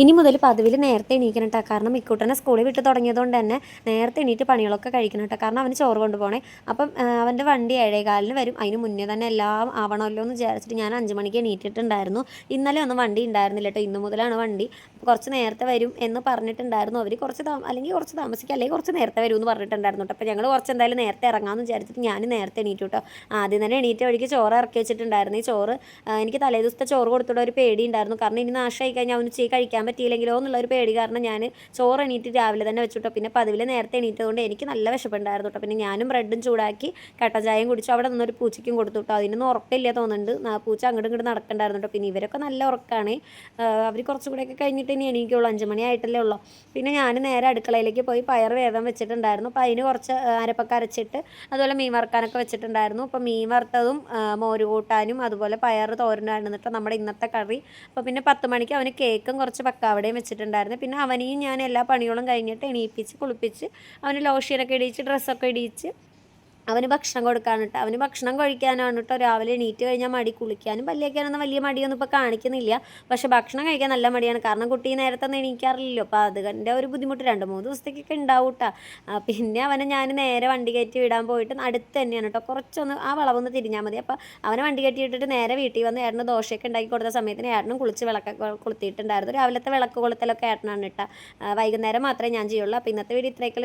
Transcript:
ഇനി മുതൽ പതിവിൽ നേരത്തെ എണീക്കണം കേട്ടോ. കാരണം ഇക്കൂട്ടനെ സ്കൂളിൽ വിട്ട് തുടങ്ങിയതുകൊണ്ട് തന്നെ നേരത്തെ എണീറ്റ് പണികളൊക്കെ കഴിക്കണം കേട്ടോ. കാരണം അവന് ചോറ് കൊണ്ടുപോകണേ. അപ്പം അവൻ്റെ വണ്ടി 7:15 വരും. അതിന് മുന്നേ തന്നെ എല്ലാം ആവണമല്ലോ എന്ന് വിചാരിച്ചിട്ട് ഞാൻ 5 മണിക്ക് എണീറ്റിട്ടുണ്ടായിരുന്നു. ഇന്നലെ ഒന്നും വണ്ടി ഉണ്ടായിരുന്നില്ല കേട്ടോ. ഇന്ന് മുതലാണ് വണ്ടി. കുറച്ച് നേരത്തെ വരും എന്ന് പറഞ്ഞിട്ടുണ്ടായിരുന്നു അവർ. അല്ലെങ്കിൽ കുറച്ച് താമസിക്കുക, അല്ലെങ്കിൽ കുറച്ച് നേരത്തെ വരും എന്ന് പറഞ്ഞിട്ടുണ്ടായിരുന്നു കേട്ടോ. അപ്പോൾ ഞങ്ങൾ കുറച്ച് എന്തായാലും നേരത്തെ ഇറങ്ങാമെന്ന് വിചാരിച്ചിട്ട് ഞാൻ നേരത്തെ എണീറ്റു കേട്ടോ. ആദ്യം തന്നെ എണീറ്റ വഴിക്ക് ചോറ് ഇറക്കി വെച്ചിട്ടുണ്ടായിരുന്നു. ഈ ചോറ് എനിക്ക് തലേ ദിവസത്തെ ചോറ് കൊടുത്തിട്ട് ഒരു പേടി ഉണ്ടായിരുന്നു. കാരണം ഇനി നാശമായി കഴിഞ്ഞാൽ അവന് കഴിക്കാൻ പറ്റിയില്ലെങ്കിലോ എന്നുള്ളൊരു പേടി കാരണം ഞാൻ ചോറ് എണീറ്റ് രാവിലെ തന്നെ വെച്ചിട്ടോ. പിന്നെ പതിവിൽ നേരത്തെ എണീറ്റതുകൊണ്ട് എനിക്ക് നല്ല വിശപ്പുണ്ടായിരുന്നു കേട്ടോ. പിന്നെ ഞാനും ബ്രെഡും ചൂടാക്കി കട്ടൻ ചായയും കുടിച്ചു. അവിടെ നിന്നൊരു പൂച്ചയ്ക്കും കൊടുത്തു കേട്ടോ. അതിനൊന്നും ഉറക്കമില്ല തോന്നുന്നുണ്ട്. പൂച്ച അങ്ങോട്ടും ഇങ്ങോട്ട് നടക്കണ്ടായിരുന്നു കേട്ടോ. പിന്നെ ഇവരൊക്കെ നല്ല ഉറക്കമാണ്. അവർ കുറച്ചുകൂടെയൊക്കെ കഴിഞ്ഞിട്ട് ഇനി എണീക്കുള്ളൂ. 5 മണി ആയിട്ടല്ലേ ഉള്ളൂ. പിന്നെ ഞാൻ നേരെ അടുക്കളയിലേക്ക് പോയി പയർ വേവാൻ വെച്ചിട്ടുണ്ടായിരുന്നു. അപ്പോൾ അതിന് കുറച്ച് അരപ്പൊക്കെ അരച്ചിട്ട് അതുപോലെ മീൻ വറുക്കാനൊക്കെ വെച്ചിട്ടുണ്ടായിരുന്നു. അപ്പോൾ മീൻ വറുത്തതും മോര് കൂട്ടാനും അതുപോലെ പയർ തോരനായിരുന്നു കേട്ടോ നമ്മുടെ ഇന്നത്തെ കറി. അപ്പോൾ പിന്നെ 10 മണിക്ക് അവന് കേക്കും കുറച്ച് പക്കാവടയും വെച്ചിട്ടുണ്ടായിരുന്നു. പിന്നെ അവനെയും ഞാൻ എല്ലാ പണികളും കഴിഞ്ഞിട്ട് എണീപ്പിച്ച് കുളിപ്പിച്ച് അവന് ലോഷനൊക്കെ ഇടിച്ച് ഡ്രസ്സൊക്കെ ഇടിച്ച് അവന് ഭക്ഷണം കൊടുക്കാണ് കേട്ടോ. അവന് ഭക്ഷണം കഴിക്കാനാണ് കേട്ടോ. രാവിലെ എണീറ്റ് കഴിഞ്ഞാൽ മടി, കുളിക്കാനും പല്ലിയൊക്കെയാണെന്ന് വലിയ മടിയൊന്നും ഇപ്പോൾ കാണിക്കുന്നില്ല. പക്ഷേ ഭക്ഷണം കഴിക്കാൻ നല്ല മടിയാണ്. കാരണം കുട്ടി നേരത്തെ ഒന്നും എണീക്കാറില്ലല്ലോ. അപ്പോൾ അതിൻ്റെ ഒരു ബുദ്ധിമുട്ട് 2-3 ദിവസത്തേക്കൊക്കെ ഉണ്ടാവും കേട്ടോ. പിന്നെ അവനെ ഞാൻ നേരെ വണ്ടി കയറ്റി വിടാൻ പോയിട്ട് അടുത്ത് തന്നെയാണ് കേട്ടോ. കുറച്ചൊന്ന് ആ വളവൊന്ന് തിരിഞ്ഞാൽ മതി. അപ്പോൾ അവനെ വണ്ടി കയറ്റി ഇട്ടിട്ട് നേരെ വീട്ടിൽ വന്ന് ഏട്ടന് ദോശയൊക്കെ ഉണ്ടാക്കി കൊടുത്ത സമയത്തിന് ഏട്ടനും കുളിച്ച് വിളക്കൊക്കെ കൊളുത്തിയിട്ടുണ്ടായിരുന്നു. രാവിലത്തെ വിളക്ക് കൊളുത്തലൊക്കെ ഏട്ടനാണ് കേട്ടോ. വൈകുന്നേരം മാത്രമേ ഞാൻ ചെയ്യുള്ളൂ. അപ്പോൾ ഇന്നത്തെ വീഡിയോ ഇത്രയൊക്കെ